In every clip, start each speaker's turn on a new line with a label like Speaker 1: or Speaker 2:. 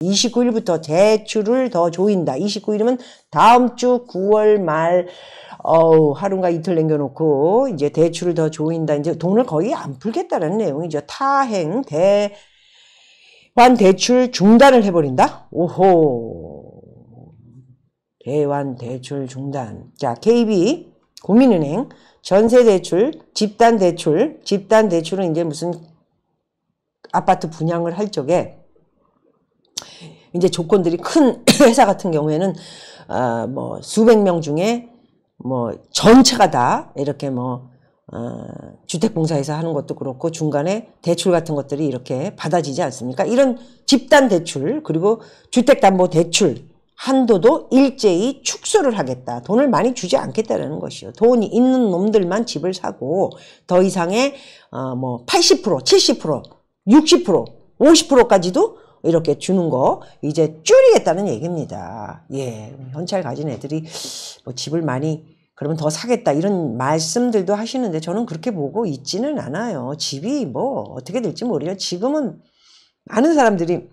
Speaker 1: 29일부터 대출을 더 조인다. 29일이면 다음 주 9월 말, 하루가 이틀 남겨놓고, 이제 대출을 더 조인다. 이제 돈을 거의 안 풀겠다는 내용이죠. 타행, 대환 대출 중단을 해버린다? 오호. 대환 대출 중단. 자, KB, 국민은행, 전세대출, 집단대출. 집단대출은 이제 무슨 아파트 분양을 할 적에, 이제 조건들이 큰 회사 같은 경우에는 뭐 수백 명 중에 뭐 전체가 다 이렇게 뭐 주택공사에서 하는 것도 그렇고 중간에 대출 같은 것들이 이렇게 받아지지 않습니까? 이런 집단 대출 그리고 주택담보대출 한도도 일제히 축소를 하겠다. 돈을 많이 주지 않겠다라는 것이요. 돈이 있는 놈들만 집을 사고 더 이상의 뭐 80%, 70%, 60%, 50%까지도 이렇게 주는 거 이제 줄이겠다는 얘기입니다. 예, 현찰 가진 애들이 뭐 집을 많이 그러면 더 사겠다 이런 말씀들도 하시는데 저는 그렇게 보고 있지는 않아요. 집이 뭐 어떻게 될지 모르요. 지금은 많은 사람들이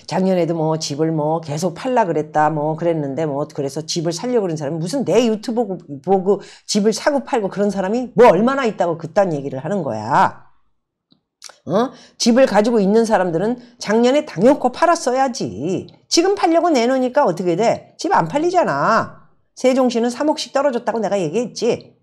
Speaker 1: 작년에도 뭐 집을 뭐 계속 팔라 그랬다 뭐 그랬는데 뭐 그래서 집을 살려고 그런 사람이 무슨 내 유튜브 보고 집을 사고 팔고 그런 사람이 뭐 얼마나 있다고 그딴 얘기를 하는 거야. 집을 가지고 있는 사람들은 작년에 당연코 팔았어야지. 지금 팔려고 내놓으니까 어떻게 돼? 집 안 팔리잖아. 세종시는 3억씩 떨어졌다고 내가 얘기했지.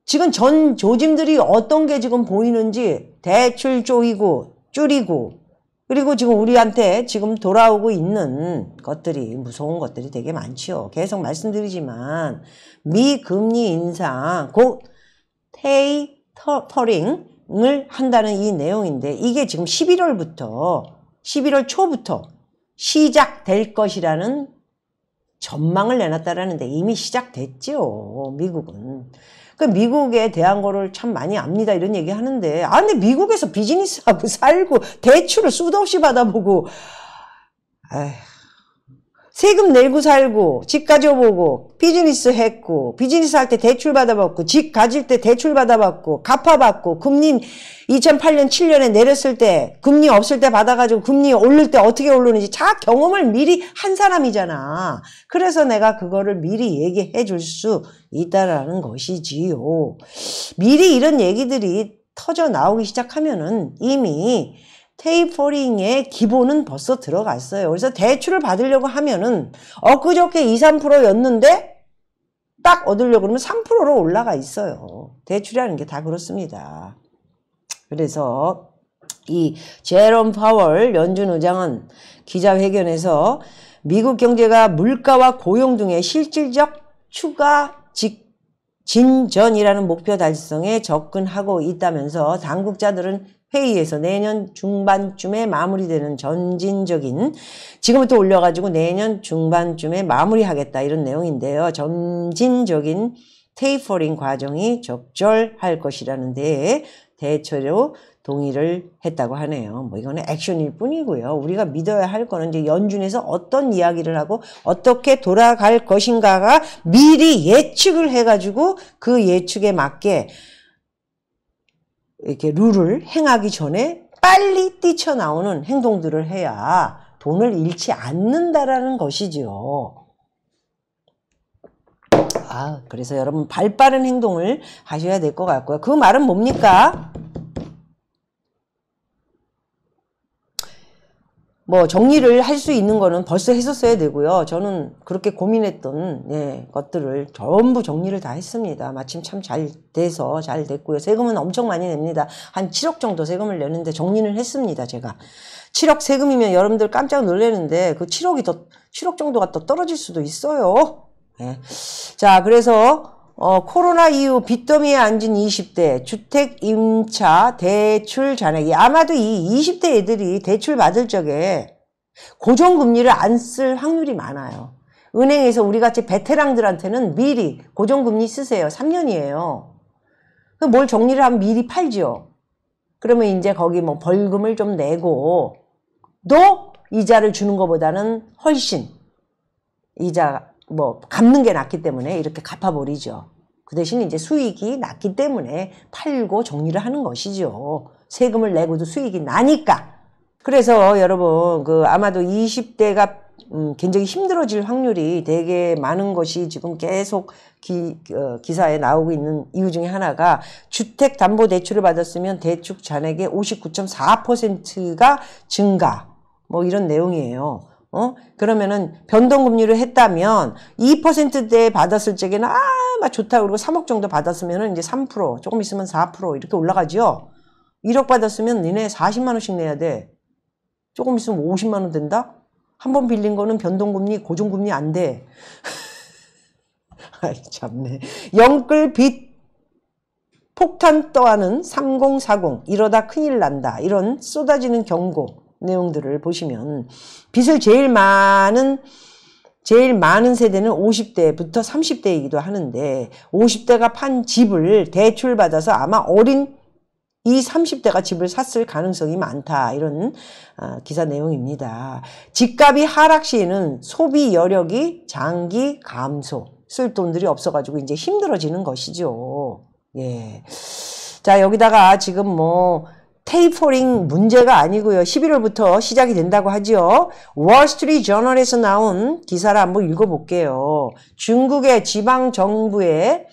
Speaker 1: 지금 전 조짐들이 어떤 게 지금 보이는지 대출 조이고 줄이고 그리고 지금 우리한테 지금 돌아오고 있는 것들이 무서운 것들이 되게 많지요. 계속 말씀드리지만 미금리 인상 곧 테이퍼링을 한다는 이 내용인데 이게 지금 11월 초부터 시작될 것이라는 전망을 내놨다라는데 이미 시작됐죠. 미국은. 그 미국에 대한 거를 참 많이 압니다. 이런 얘기 하는데 근데 미국에서 비즈니스하고 살고 대출을 수도 없이 받아보고 세금 내고 살고 집 가져보고 비즈니스 했고 비즈니스 할 때 대출 받아봤고 집 가질 때 대출 받아봤고 갚아봤고 금리 2008년 7년에 내렸을 때 금리 없을 때 받아가지고 금리 오를 때 어떻게 오르는지 다 경험을 미리 한 사람이잖아. 그래서 내가 그거를 미리 얘기해 줄 수 있다라는 것이지요. 미리 이런 얘기들이 터져 나오기 시작하면은 이미 테이퍼링의 기본은 벌써 들어갔어요. 그래서 대출을 받으려고 하면은 엊그저께 2, 3%였는데 딱 얻으려고 그러면 3%로 올라가 있어요. 대출이라는 게 다 그렇습니다. 그래서 이 제롬 파월 연준 의장은 기자회견에서 미국 경제가 물가와 고용 등의 실질적 추가 진전이라는 목표 달성에 접근하고 있다면서 당국자들은 회의에서 내년 중반쯤에 마무리되는 점진적인 지금부터 올려가지고 내년 중반쯤에 마무리하겠다 이런 내용인데요. 점진적인 테이퍼링 과정이 적절할 것이라는데 대체로 동의를 했다고 하네요. 뭐 이거는 액션일 뿐이고요. 우리가 믿어야 할 거는 이제 연준에서 어떤 이야기를 하고 어떻게 돌아갈 것인가가 미리 예측을 해가지고 그 예측에 맞게 이렇게 룰을 행하기 전에 빨리 뛰쳐나오는 행동들을 해야 돈을 잃지 않는다라는 것이지요. 그래서 여러분 발빠른 행동을 하셔야 될 것 같고요. 그 말은 뭡니까? 뭐 정리를 할 수 있는 거는 벌써 했었어야 되고요. 저는 그렇게 고민했던 것들을 전부 정리를 다 했습니다. 마침 참 잘 돼서 잘 됐고요. 세금은 엄청 많이 냅니다. 한 7억 정도 세금을 내는데 정리는 했습니다. 제가 7억 세금이면 여러분들 깜짝 놀라는데 그 7억 정도가 또 떨어질 수도 있어요. 자, 그래서 코로나 이후 빚더미에 앉은 20대 주택 임차 대출 잔액이 아마도 이 20대 애들이 대출 받을 적에 고정금리를 안 쓸 확률이 많아요. 은행에서 우리같이 베테랑들한테는 미리 고정금리 쓰세요. 3년이에요. 뭘 정리를 하면 미리 팔죠. 그러면 이제 거기 뭐 벌금을 좀 내고 또 이자를 주는 것보다는 훨씬 이자 뭐 갚는 게 낫기 때문에 이렇게 갚아버리죠. 그 대신 이제 수익이 낮기 때문에 팔고 정리를 하는 것이죠. 세금을 내고도 수익이 나니까. 그래서 여러분 아마도 20대가 굉장히 힘들어질 확률이 되게 많은 것이 지금 계속 기사에 나오고 있는 이유 중에 하나가 주택담보대출을 받았으면 대출 잔액의 59.4%가 증가 뭐 이런 내용이에요. 그러면은 변동금리를 했다면 2%대 받았을 적에는 막 좋다 그러고 3억 정도 받았으면은 이제 3% 조금 있으면 4% 이렇게 올라가죠. 1억 받았으면 니네 40만 원씩 내야 돼. 조금 있으면 50만 원 된다? 한 번 빌린 거는 변동금리, 고정금리 안 돼. 아이, 참네. 영끌 빚 폭탄 떠하는 3040. 이러다 큰일 난다. 이런 쏟아지는 경고 내용들을 보시면 빚을 제일 많은 세대는 50대부터 30대이기도 하는데 50대가 판 집을 대출받아서 아마 어린 이 30대가 집을 샀을 가능성이 많다. 이런 기사 내용입니다. 집값이 하락 시에는 소비 여력이 장기 감소. 쓸 돈들이 없어가지고 이제 힘들어지는 것이죠. 예. 자, 여기다가 지금 뭐 테이퍼링 문제가 아니고요. 11월부터 시작이 된다고 하죠. 월스트리트 저널에서 나온 기사를 한번 읽어볼게요. 중국의 지방 정부에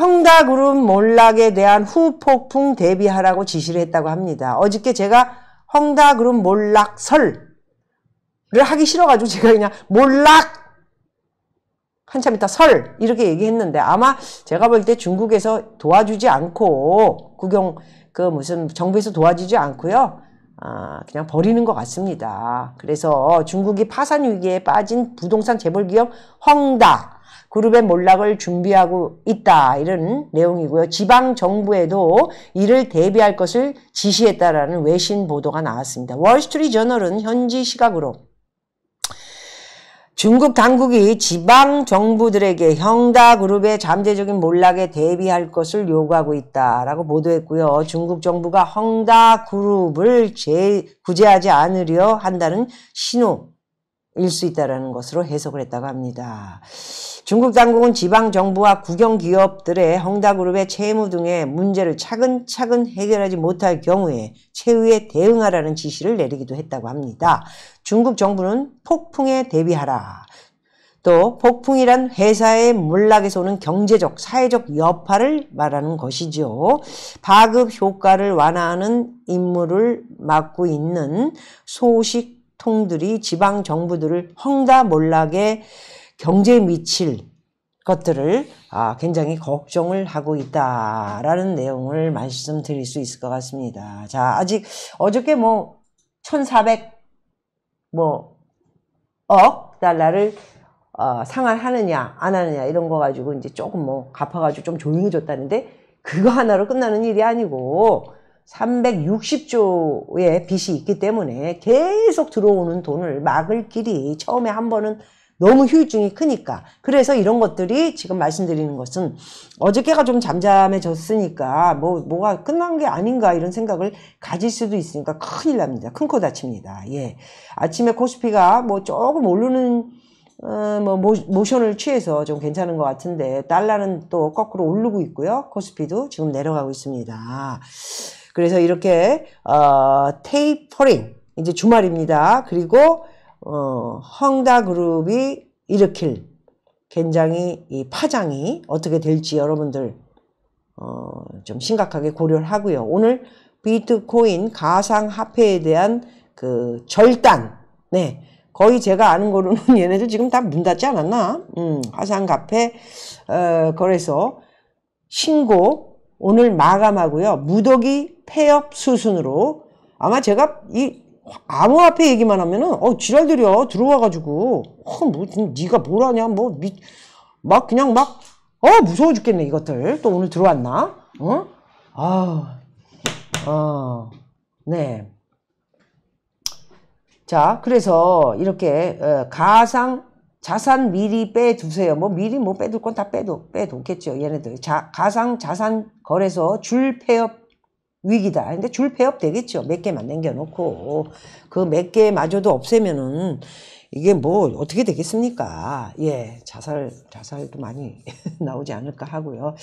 Speaker 1: 헝다그룹 몰락에 대한 후폭풍 대비하라고 지시를 했다고 합니다. 어저께 제가 헝다그룹 몰락설을 하기 싫어가지고 제가 그냥 몰락 한참 있다 설 이렇게 얘기했는데 아마 제가 볼 때 중국에서 도와주지 않고 무슨 정부에서 도와주지 않고요. 그냥 버리는 것 같습니다. 그래서 중국이 파산 위기에 빠진 부동산 재벌기업 헝다 그룹의 몰락을 준비하고 있다. 이런 내용이고요. 지방정부에도 이를 대비할 것을 지시했다라는 외신 보도가 나왔습니다. 월스트리트 저널은 현지 시각으로 중국 당국이 지방정부들에게 헝다그룹의 잠재적인 몰락에 대비할 것을 요구하고 있다라고 보도했고요. 중국 정부가 헝다그룹을 구제하지 않으려 한다는 신호일 수 있다는 것으로 해석을 했다고 합니다. 중국 당국은 지방정부와 국영기업들의 헝다그룹의 채무 등의 문제를 차근차근 해결하지 못할 경우에 최후에 대응하라는 지시를 내리기도 했다고 합니다. 중국 정부는 폭풍에 대비하라. 또 폭풍이란 회사의 몰락에서 오는 경제적, 사회적 여파를 말하는 것이죠. 파급 효과를 완화하는 임무를 맡고 있는 소식통들이 지방정부들을 헝다 몰락에 경제에 미칠 것들을 굉장히 걱정을 하고 있다라는 내용을 말씀드릴 수 있을 것 같습니다. 자, 아직 어저께 1,400억 달러를 상환하느냐 안 하느냐 이런 거 가지고 이제 조금 갚아가지고 좀 조용해졌다는데 그거 하나로 끝나는 일이 아니고 360조의 빚이 있기 때문에 계속 들어오는 돈을 막을 길이 처음에 한 번은 너무 후유증이 크니까. 그래서 이런 것들이 지금 말씀드리는 것은 어저께가 좀 잠잠해졌으니까 뭐가 끝난 게 아닌가 이런 생각을 가질 수도 있으니까 큰일 납니다. 큰 코 다칩니다. 예. 아침에 코스피가 조금 오르는 모션을 취해서 좀 괜찮은 것 같은데 달러는 또 거꾸로 오르고 있고요. 코스피도 지금 내려가고 있습니다. 그래서 이렇게 테이퍼링 이제 주말입니다. 그리고 헝다그룹이 일으킬 굉장히 이 파장이 어떻게 될지 여러분들 좀 심각하게 고려를 하고요. 오늘 비트코인 가상화폐에 대한 그 절단, 네, 거의 제가 아는 거로는 얘네들 지금 다 문 닫지 않았나? 가상화폐 거래소 신고 오늘 마감하고요. 무더기 폐업 수순으로 아마 제가 이 암호화폐 얘기만 하면은 지랄들이야 들어와가지고 네가 뭘 하냐 무서워 죽겠네 이것들 또 오늘 들어왔나 네. 자, 그래서 이렇게 가상 자산 미리 빼두세요. 미리 빼둘 건 다 빼놓겠죠 얘네들. 가상 자산 거래소 줄 폐업 위기다. 근데 줄 폐업 되겠죠. 몇 개만 남겨놓고 그 몇 개마저도 없애면은 이게 어떻게 되겠습니까? 예, 자살도 많이 나오지 않을까 하고요.